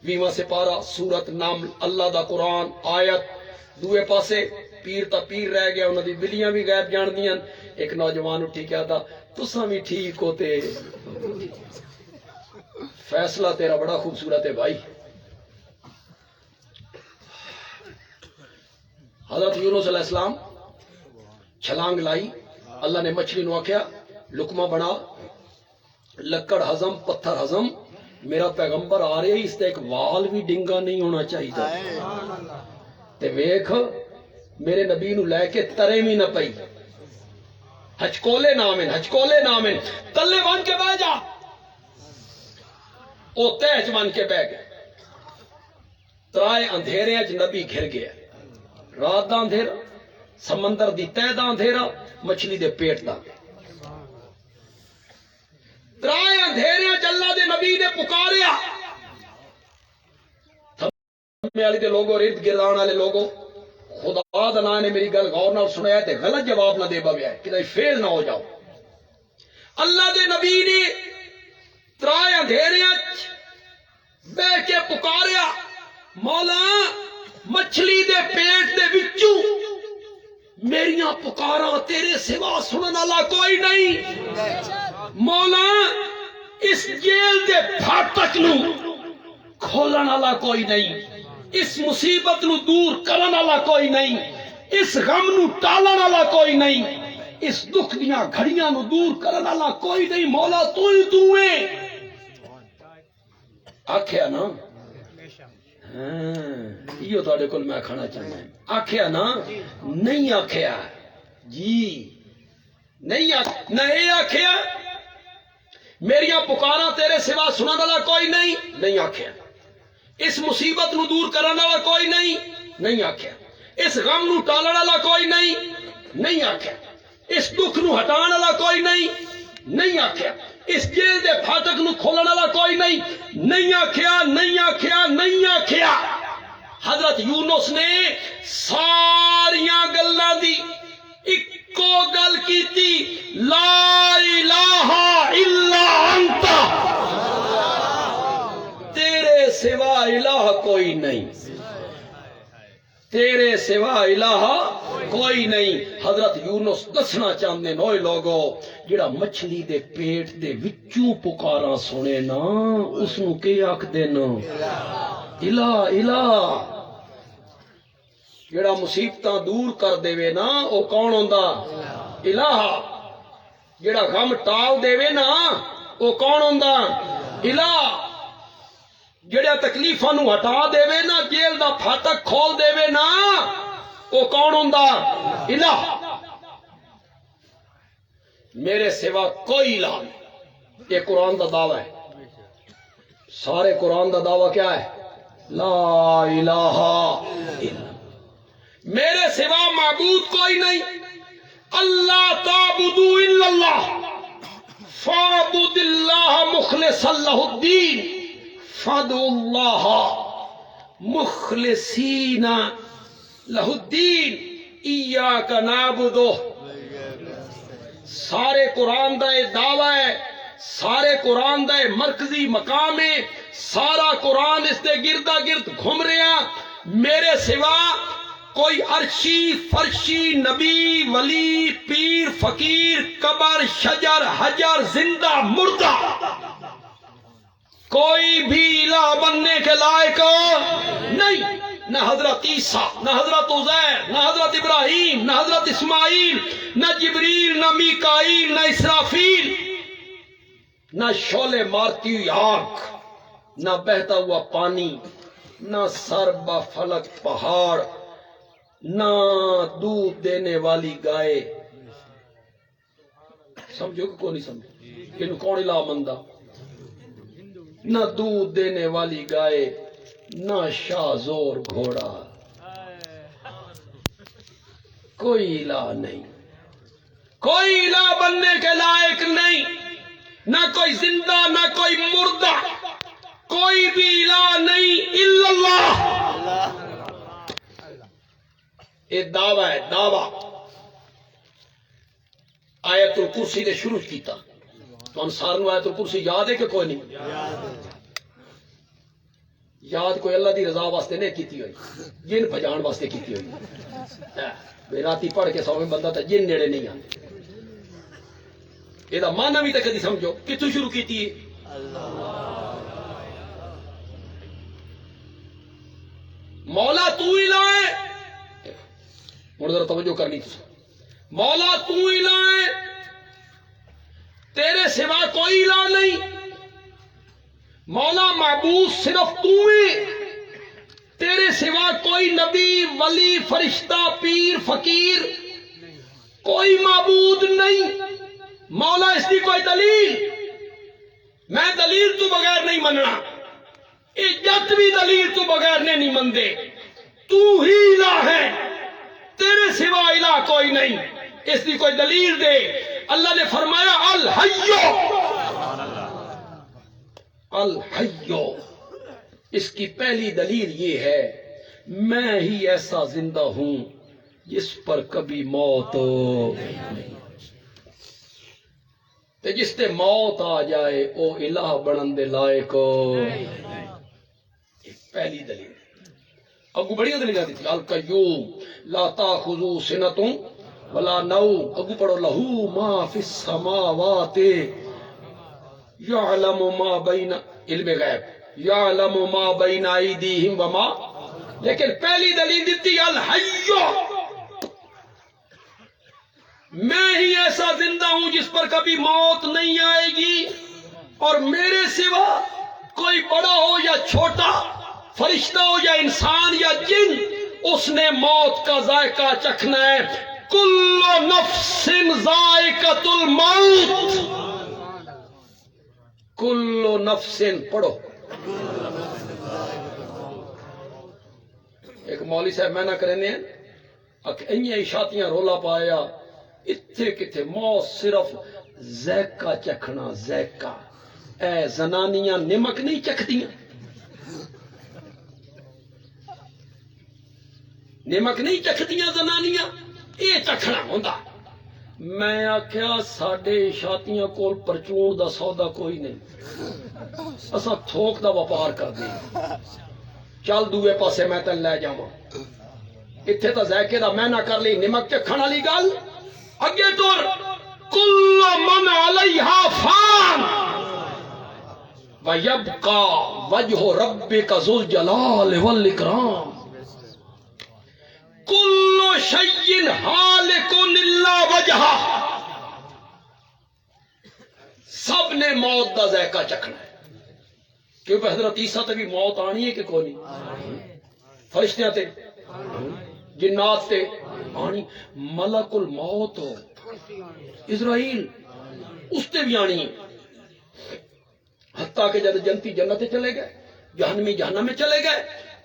20واں سپارہ سورت نام اللہ دا قرآن آیت دوے پاسے پیر تا پیر رہ گیا انہوں دی بلیاں بھی غیب جان دیاں ایک نوجوان اٹھی کیا تھا تساں بھی ٹھیک ہوتے فیصلہ تیرا بڑا خوبصورت ہے بھائی حضرت یونس علیہ السلام چھلانگ لائی اللہ نے مچھلی نو آکھیا لقمہ بنا لکڑ ہضم پتھر ہضم میرا پیغمبر آ رہے اس تے ایک وال بھی ڈنگا نہیں ہونا چاہیے تے ویکھ میرے نبی نو لے کے ترے بھی نہ پئی ہچکولے نامن تلے بن کے بہ جا او تہج بن کے بہ گئے ترائے اندھیرے اچ نبی گھر گیا رات دا اندھیرا سمندر دی تہ دا اندھیرا مچھلی دے پیٹ دا ترائے اندھیرے اچ اللہ دے نبی نے پکاریا تھمے والی دے لوگوں ارد گرد آن والے لوگوں خدا دا نام نے میری گل غور نال سنایا تے غلط جواب نہ دے بویا کہ فیل نہ ہو جاؤ اللہ دے نبی نے ترائے اندھیرے بہ کے پکاریا مولا مچھلی دے پیٹ دے وچوں میریاں پکاراں تیرے سوا سنن والا کوئی نہیں مولا اس جیل دے پھاٹک نو کھولن والا کوئی نہیں اس مصیبت نو دور کرن والا کوئی نہیں اس غم نو ٹالن والا کوئی نہیں اس دکھ دیاں گھڑیاں نو دور کرن والا کوئی نہیں مولا تو ہی تو ہے آکھیا نا یہ تھوڑے کول میں کھانا چاہنا ہے آکھیا نا نہیں آکھیا جی نہیں آکھیا میریاں پکاراں تیرے سوا سنن والا کوئی نہیں آکھیا اس مصیبت نو دور کرن والا کوئی نہیں آکھیا اس غم نو ٹالن والا کوئی نہیں آکھیا اس دکھ نو ہٹان والا کوئی نہیں آکھیا اس جیل دے پھاٹک نو کھولن والا کوئی نہیں آکھیا حضرت یونس نے ساریاں گلاں دی اکو گل کیتی لا الہ الا انت تیرے سوا الہ کوئی نہیں تیرے سوا الہ کوئی نہیں حضرت یونس دسنا چاہتے نوئے لوگو جڑا مچھلی دے پیٹ دے وچوں پکاراں سنے نا اس نو کے آکھ دینا الہ جڑا مصیبتاں دور کر دے وے نا او کون ہوندا الہ جڑا غم ٹال دے وے نا او کون ہوندا الہ جڑا تکلیفاں نو ہٹا دے وے نا جیل دا پھاٹک کھول دے وے نا او کون ہوندا الہ میرے سوا کوئی الہ نہیں یہ قرآن دا دعویٰ ہے سارے قرآن دا دعویٰ کیا ہے لا الہ الا میرے سوا معبود کوئی نہیں اللہ تعبدو الا اللہ فاعبد اللہ مخلصا لہ الدین فَادْعُوا اللَّهَ مُخْلِصِينَ لَهُ الدِّينَ إِيَّاكَ نَعْبُدُ. سارے قرآن دا یہ دعویٰ ہے، سارے قرآن دا یہ مرکزی مقام ہے، سارا قرآن اس دے گردا گرد گھوم رہا میرے سوا کوئی عرشی فرشی نبی ولی پیر فقیر قبر شجر حجر زندہ مردہ کوئی بھی الہ بننے کے لائق نہیں. نہ حضرت عیسیٰ، نہ حضرت عزیر، نہ حضرت ابراہیم، نہ حضرت اسماعیل، نہ جبریل، نہ میکائیل، نہ اسرافیل، نہ شعلے مارتی ہوئی آگ، نہ بہتا ہوا پانی، نہ سربا فلک پہاڑ، نہ دودھ دینے والی گائے. سمجھو کہ کون نہیں سمجھو کہ کون الہ مندہ؟ نہ دودھ دینے والی گائے، نہ شاہ زور گھوڑا، کوئی الہ نہیں، کوئی الہ بننے کے لائق نہیں، نہ کوئی زندہ نہ کوئی مردہ، کوئی بھی الہ نہیں الا اللہ. یہ دعویٰ ہے، دعویٰ. آیت الکرسی نے شروع کیتا تو انصار نو آیت الکرسی یاد ہے کہ کوئی نہیں؟ یاد کوئی اللہ دی رضا واسطے نہیں کیتی ہوئی، جن بجان واسطے کیتی ہوئی. بے راتی پڑھ کے سویں بندہ تا جن نیڑے نہیں آتے. یہ معنی بھی تو کدی سمجھو کتوں شروع کیتی ہے؟ مولا تو الہ ہے. ہوں ذرا توجہ کرنی تھی. مولا تو الہ ہے، تیرے سوا کوئی الہ نہیں. مولا معبود صرف تو ہے، تیرے سوا کوئی نبی ولی فرشتہ پیر فقیر کوئی معبود نہیں. مولا اس کی کوئی دلیل؟ میں دلیل تو بغیر نہیں مننا، عزت بھی دلیل تو بغیر نہیں مندے. تو ہی الہ ہے، تیرے سوا الہ کوئی نہیں. اس کی کوئی دلیل دے. اللہ نے فرمایا الحیو، الحیو. اس کی پہلی دلیل یہ ہے میں ہی ایسا زندہ ہوں جس پر کبھی موت نہیں. تے جس تے موت آ جائے او الہ بنن دے لائق. پہلی دلیل. اگو بڑی دلیل دی تھی. القیوم لا تاخذو سنۃ ولا نوم. اگو پڑھو لہو ما فی السماوات یعلم ما بین، علم غیب، یعلم ما بین ایدیہم وما. لیکن پہلی دلیل دیتی الحیو، میں ہی ایسا زندہ ہوں جس پر کبھی موت نہیں آئے گی، اور میرے سوا کوئی بڑا ہو یا چھوٹا، فرشتہ ہو یا انسان یا جن، اس نے موت کا ذائقہ چکھنا ہے. کل نفس ذائقۃ الموت. کل نفس پڑھو. ایک مولوی صاحب میں نہ کرنے ہیں اشاتیاں رولا پایا اتھے کتھے موت صرف ذائقہ چکھنا. ذائقہ اے زنانیاں نمک نہیں چکھدیاں، نمک نہیں چکھدیاں زنانیاں، یہ چکھنا ہوندا. میں آخیا ساڈے شاتیاں کول پرچون دا سودا کوئی نہیں، اساں تھوک دا وپار کر دیں. چل دوے پاسے میں تن لے جاواں. اتھے تا ذائقے دا میں نہ کر لی، نمک چکھن والی گل اگے ٹر. کل من علیہا فان ویبقى وجہ ربک ذو الجلال والاکرام. کل شیء ہالک الا وجہہ. سب نے موت دا ذائقہ چکھنا ہے. کیونکہ حضرت عیسیٰ تے بھی موت آنی ہے کہ کوئی نہیں؟ فرشتیاں تے جنات تے آنی. ملک الموت اسرائیل اس تے بھی آنی ہے. حتیٰ کہ جب جنتی جنت چلے گئے، جہنمی جہنم میں چلے گئے،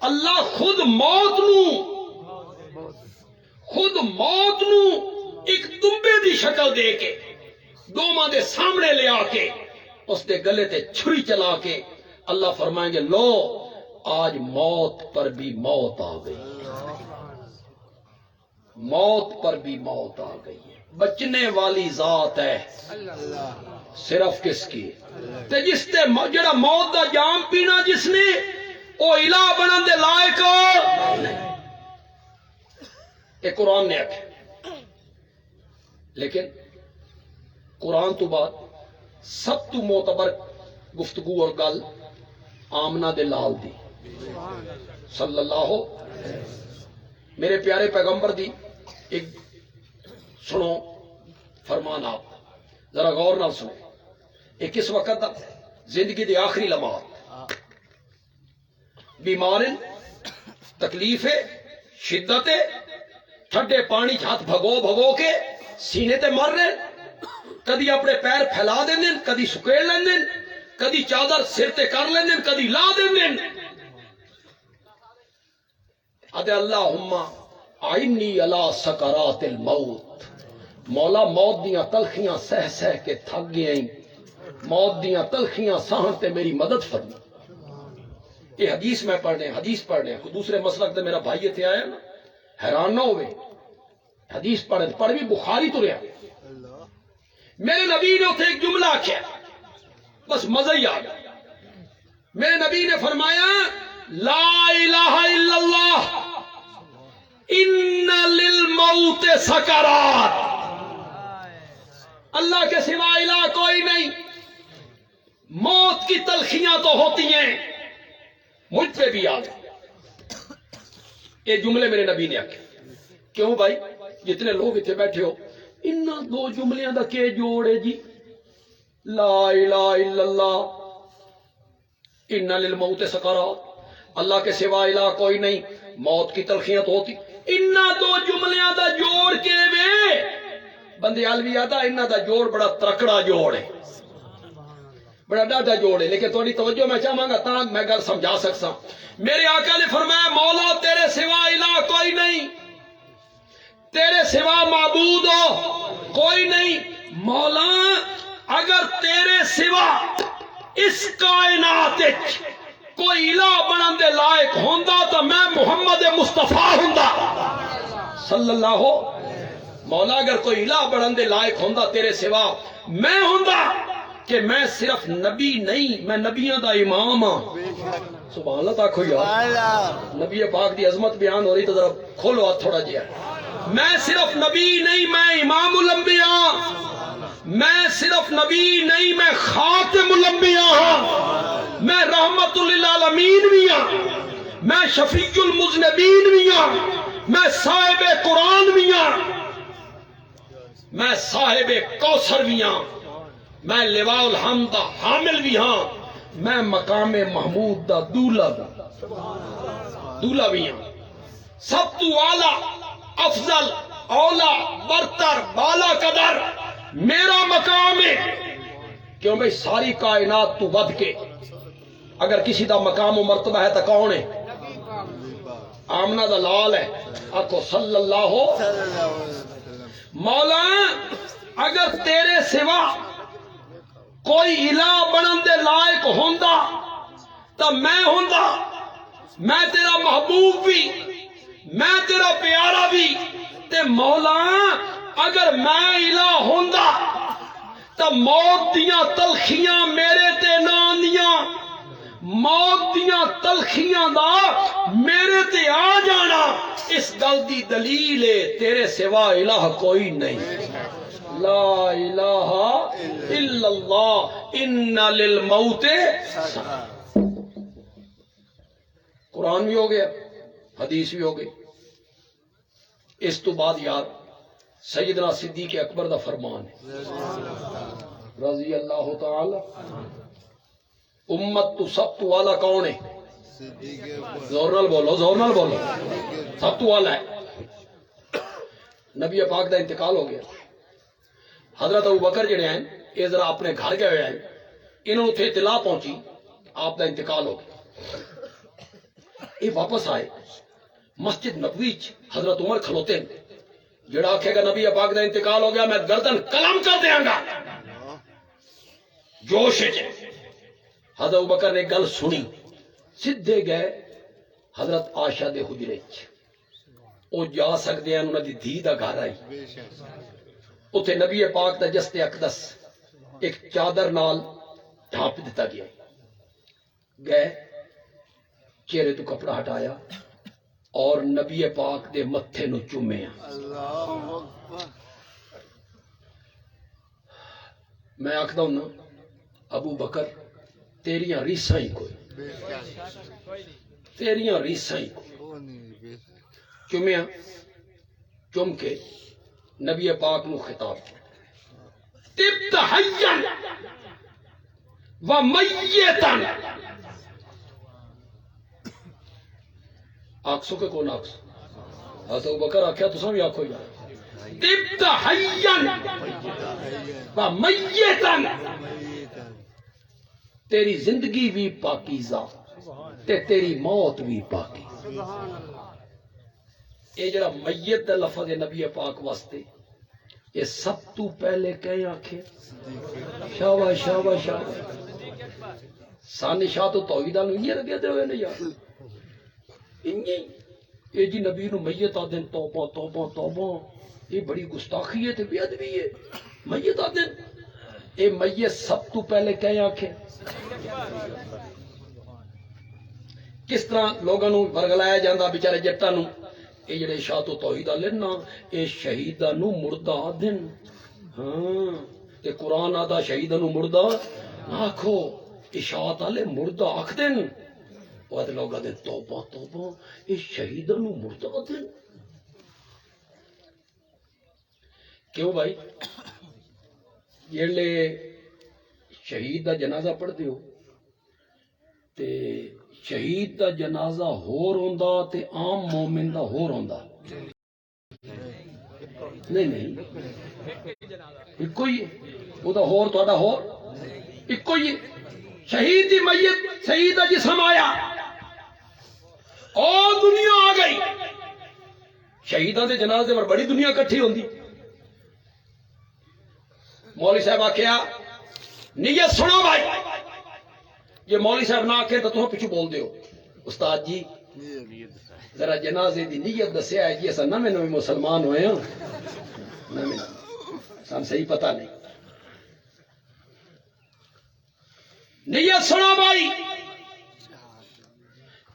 اللہ خود موت نو ایک تمبے دی شکل دے کے دوواں دے سامنے لے آ کے اس دے گلے تے چھری چلا کے اللہ فرمائیں گے لو آج موت پر بھی موت آ گئی، موت پر بھی موت آ گئی ہے، بچنے والی ذات ہے صرف کس کی تے جس تے جڑا موت دا جام پینا جس نے او الہ بنن دے لائق یہ قرآن نے آکھا۔ لیکن قرآن تو بعد سب تو معتبر گفتگو اور گل آمنہ دے لال دی صلی اللہ میرے پیارے پیغمبر دی ایک سنو فرمان آپ ذرا غور نال سنو، ایک اس وقت دا زندگی دی آخری لمحات، بیمار تکلیف شدت ٹھنڈے پانی ہاتھ بھگو بھگو کے سینے تے مر رہے، کدی اپنے پیر پھیلا دیں دن، کدی سکیڑ لیں دن، کدی چادر سر تے کر لیں دن، کدی لا دیں دن، ادے اللہم اعنی علی سکرات الموت، مولا موت دیاں تلخیاں سہ سہ کے تھک گئیں، موت دیاں تلخیاں سہن تے میری مدد فرما۔ یہ حدیث میں حدیث پڑھنے کوئی دوسرے مسلک تے میرا بھائی اتنے آیا نا حیران نہ ہوئے، حدیث پڑھ بھی بخاری تو رہا، میرے نبی نے اتنے ایک جملہ کیا بس مزہ ہی آ گیا، میرے نبی نے فرمایا لا الہ الا اللہ ان للموت سکرات، اللہ کے سوا الہ کوئی نہیں، موت کی تلخیاں تو ہوتی ہیں، مجھ پہ بھی آ گئے۔ یہ جملے میرے نبی نے آکھے، کیوں بھائی جتنے لوگ اتنے بیٹھے ہو ان دو جملیاں دا کے جوڑ ہے جی، لا الہ الا اللہ ان للموت سکرات، اللہ کے سوا الہ کوئی نہیں، موت کی تلخیاں تو ہوتی، ان دو جملیاں دا جوڑ کے وے بندے علوی آتا انہاں دا جوڑ بڑا ترکڑا جوڑ ہے، بڑا ڈاڈا جوڑ ہے، لیکن تھوڑی توجہ میں چاہوں گا تاں میں گل سمجھا سکتا۔ میرے آقا نے فرمایا مولا تیرے سوا الہ کوئی نہیں، تیرے سوا معبود ہو کوئی نہیں، مولا اگر تیرے سوا اس کائنات کوئی الہ بنن دے لائق ہوندا تو میں محمد مصطفیٰ ہوندا صلی اللہ، مولا اگر کوئی الہ بنن دے لائق ہوندا تیرے سوا میں ہوندا، کہ میں صرف نبی نہیں میں نبیوں دا امام ہاں، سبحان اللہ تاکھو یار، نبی پاک دی عظمت بیان ہو رہی تو ذرا کھولو ہاتھ تھوڑا جیا، میں صرف نبی نہیں میں امام الانبیاء، میں صرف نبی نہیں میں خاتم الانبیاء ہاں، میں رحمت للعالمین بھی ہاں، میں شفیع المذنبین بھی ہاں، میں صاحب قرآن بھی ہاں، میں صاحب کوثر بھی ہاں، میں لواء الحمد دا حامل بھی ہاں، میں مقام محمود دا دولہ بھی ہاں، سب تو اعلیٰ افضل اولا برتر بالا قدر میرا مقام ہے، کیوں بھئی ساری کائنات تو ود کے اگر کسی دا مقام و مرتبہ ہے تو کون ہے؟ آمنہ دا لال ہے، آکھو صلی اللہ۔ مولا اگر تیرے سوا کوئی الہ بنن دے لائق ہوندا تو میں ہوندا، میں تیرا محبوب بھی میں تیرا پیارا بھی، تے مولا اگر میں الہ ہوندا تو موت دیاں تلخیاں میرے تے نہ آندیاں، موت دیاں تلخیاں دا میرے تے آ جانا، اس گل دی دلیل ہے تیرے سوا الہ کوئی نہیں، لا الہ الا اللہ ان للموت، قرآن بھی ہو گیا حدیث بھی ہو گئی۔ اس تو بعد یار سیدنا صدیق اکبر دا فرمان ہے رضی اللہ تعالی، امت تو سب تو والا کون ہے؟ زور نال بولو زور نال بولو، سب تو والا ہے۔ نبی پاک دا انتقال ہو گیا، حضرت ابوبکر جڑے ہیں یہ ذرا اپنے گھر گئے ہوئے ہیں، انہوں نے اطلاع پہنچی آپ دا انتقال ہو گیا، یہ واپس آئے مسجد نبوی حضرت عمر کھلوتے ہیں، جڑا آکھے گا نبی پاک دا انتقال ہو گیا میں گردن قلم کر دیاں گا، جوش ہے حضرت ابوبکر نے گل سنی سیدھے گئے حضرت عائشہ دے حجرے وچ او جا سکدے ہیں انہاں دی دھی دا گھر آئی اتنے نبی پاک دا جسد اقدس ایک چادر نال ڈھانپ دیتا گیا گئے چہرے تو کپڑا ہٹایا اور نبی پاک دے متھے نو چومیا میں آکھدا ہوں نا ابو بکر تیریاں ریساں ہی کوئی تیریاں ریساں ہی کوئی چومیا چوم کے نبی پاک نو خطاب تبت حیا و میتا آکسو کے کون آکسو حضرت ابوبکر آکھیا تساں بھی آکھو یا تبت حیا و میتا تیری زندگی بھی پاکیزہ تے تیری موت بھی پاکیزہ یہ جڑا میت دا لفظ ہے نبی پاک واسطے یہ سب تو پہلے کہیں آنکھیں شابہ شابہ شابہ سانی شاہ تو توحیدہ نو انہیں لگے دے ہوئے نہیں یار انہیں یہ جی نبی نو میت آدھیں توبہ توبہ توبہ یہ بڑی گستاخی ہے تے بے ادبی ہے میت آدھیں یہ میت سب تو پہلے کہیں آنکھیں کس طرح لوگوں نو برگلایا جاندہ بیچارے جٹا نو یہ جڑے شاہ تو توحیدہ لینا یہ شہیدہ نو مردہ آدھن ہاں یہ قرآن آدھا شہیدہ نو مردہ آکھو اشاعت آلے مردہ آکھ دن وہ آدھے لوگ آدھے توبہ توبہ یہ شہیدہ نو مردہ آدھن کیوں بھائی یہ لے شہید دا جنازہ پڑھ دیو تے شہید دا جنازہ ہور ہوندا تے عام مومن دا ہور ہوندا نہیں نہیں ایک کوئی وہ دا ہور تو ہور ایک کوئی شہید دی میت شہید دا جسم آیا اور دنیا آ گئی شہیداں دے جنازے پر بڑی دنیا کٹھی ہوندی مولوی صاحب آکھیا نیت سنو بھائی یہ مولوی صاحب نہ آکھے تو پیچھے بول دیو استاد جی ذرا جنازے دی نیت دسیا ہے جی ایسا نویں نویں مسلمان ہوئے ہیں سن صحیح پتہ نہیں نیت سنو بھائی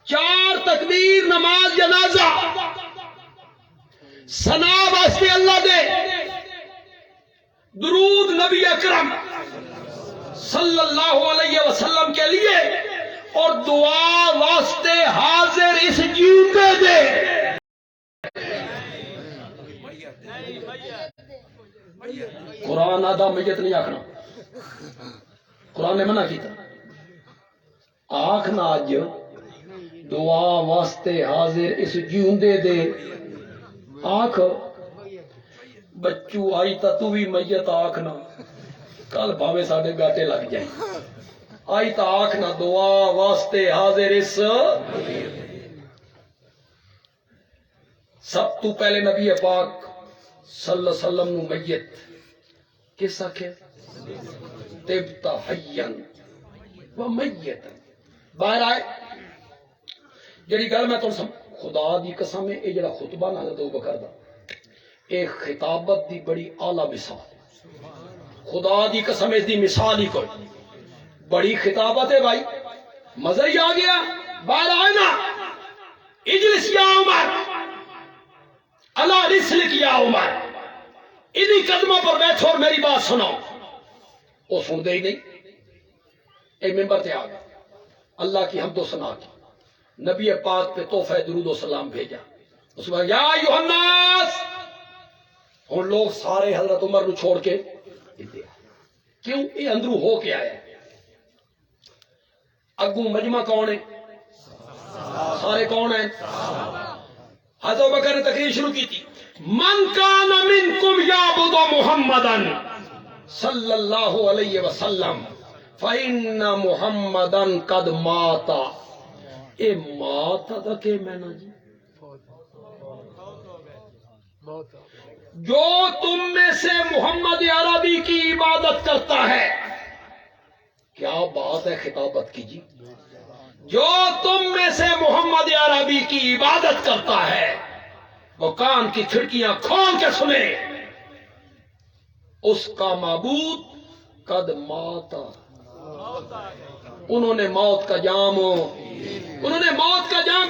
4 تکبیر نماز جنازہ ثنا واسطے اللہ دے درود نبی اکرم صلی اللہ علیہ وسلم کے لیے اور دعا واسطے حاضر اس جیوتے دے قرآن آدھا میت نہیں آکھنا قرآن نے منع کیتا آکھنا آج دعا واسطے حاضر اس جیوندے دے آکھ بچو آئی تا تو بھی میت آکھنا کل بھاوے ساڑھے گاٹے لگ جائیں آئی تا آکھنا دعا واسطے حاضر اس سب تو پہلے نبی پاک صلی اللہ علیہ وسلم نو میت کس آکھے تبت حیا و میتا باہر آئے جڑی گل میں تو خدا دی قسم ہے یہ جڑا خطبہ نہ حضرت ابوبکر دا ایک خطابت دی بڑی اعلیٰ مثال خدا دی قسم اس دی مثال ہی کوئی بڑی خطابت ہے بھائی مزہ ہی آ گیا باہر آئے نا اجلس یا عمر اللہ رسلک یا عمر انہی قدموں پر بیٹھو اور میری بات سنو وہ سن دے ہی نہیں ایک ممبر تے آ گیا اللہ کی حمد و ثنا کی نبی پاک پہ تحفہ درود و سلام بھیجا اس میں یا ایھا الناس اور لوگ سارے حضرت عمر نو چھوڑ کے کیوں یہ اندرو ہو کے آیا اگو مجمع کون ہے سارے کون ہیں حضرت ابوبکر نے تقریر شروع کی تھی من کان منکم یعبد محمدا صلی اللہ علیہ وسلم فإن محمدا قد ماتا اے ماتا دا کہ میں نا جی جو تم میں سے محمد عربی کی عبادت کرتا ہے کیا بات ہے خطابت کی جی. جو تم میں سے محمد عربی کی عبادت کرتا ہے وہ کان کی کھڑکیاں کھول کے سنے، اس کا معبود قد ماتا، انہوں نے موت کا جام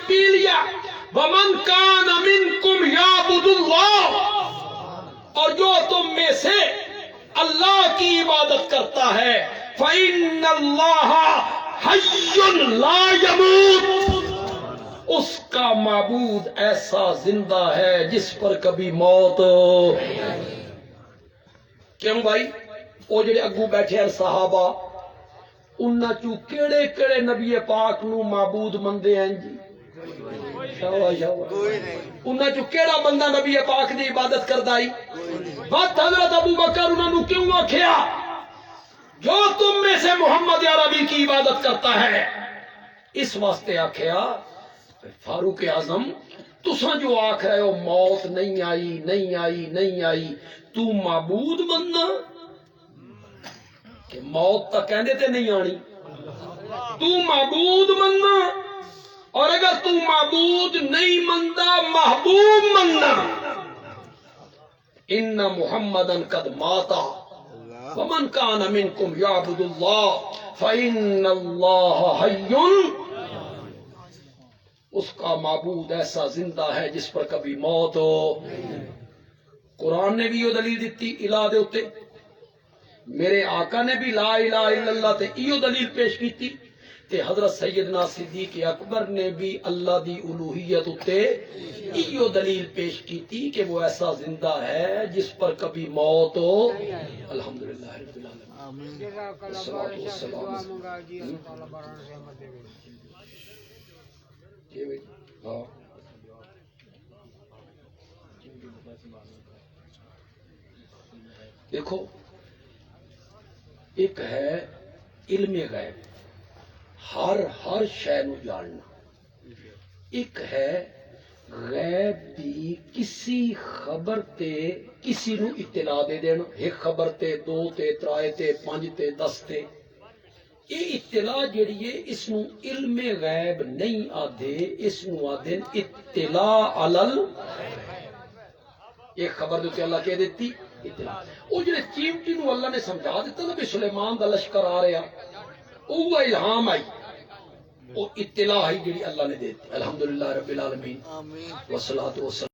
پی لیا. ومن کان منکم یعبد اللہ، اور جو تم میں سے اللہ کی عبادت کرتا ہے فإن اللہ حی لا یموت، اس کا معبود ایسا زندہ ہے جس پر کبھی موت. کیوں بھائی؟ وہ جڑے اگو بیٹھے ہیں صحابہ، انہاں چوں کیڑے کیڑے نبی پاک نو معبود مندے ہیں جی؟ انہاں چوں کیڑا بندہ نبی پاک دی عبادت کردا ہی؟ بات حضرت ابو بکر انہاں نو کیوں آکھیا جو تم میں سے محمد عربی کی عبادت کرتا ہے؟ اس واسطے آکھیا فاروق اعظم تساں جو آکھ رہے ہو موت نہیں آئی نہیں آئی نہیں آئی، تو معبود بننا کہ موت تا کہندے تے نہیں آنی، تو معبود مننا، اور اگر تو معبود نہیں مندا محبوب مننا. ان محمدن قد ماتا ومن کان منکم یعبد اللہ فإن اللہ حی، اس کا معبود ایسا زندہ ہے جس پر کبھی موت ہو. قرآن نے بھی یہ دلیل دیتی الہ دے اتے، میرے آقا نے بھی لا الہ الا اللہ تے یہ دلیل پیش کیتی، تے حضرت سیدنا صدیق اکبر نے بھی اللہ دی الوہیت اتے یہ دلیل پیش کیتی کہ وہ ایسا زندہ ہے جس پر کبھی موت ہو. الحمدللہ رب العالمین، والصلاۃ والسلام. دیکھو ایک ہے علم غیب، ہر شے نو جاننا، ایک ہے غیب دی کسی خبر تے کسی نو اطلاع دے دینا، ایک خبر تے دو تے ترائے تے پانچ تے 10 تے. یہ اطلاع جڑی ہے اس نو علم غیب نہیں آدھے، اس نو آدھے اطلاع علل. ایک خبر دے اللہ کہہ دیتی اطلاع. وہ جڑے چیمٹی نو اللہ نے سمجھا دیتا نا بھی سلیمان دا لشکر آ رہا، وہ الہام آئی، وہ اطلاع ہی جڑی اللہ نے دیتی. الحمدللہ رب العالمین، والصلاۃ والسلام.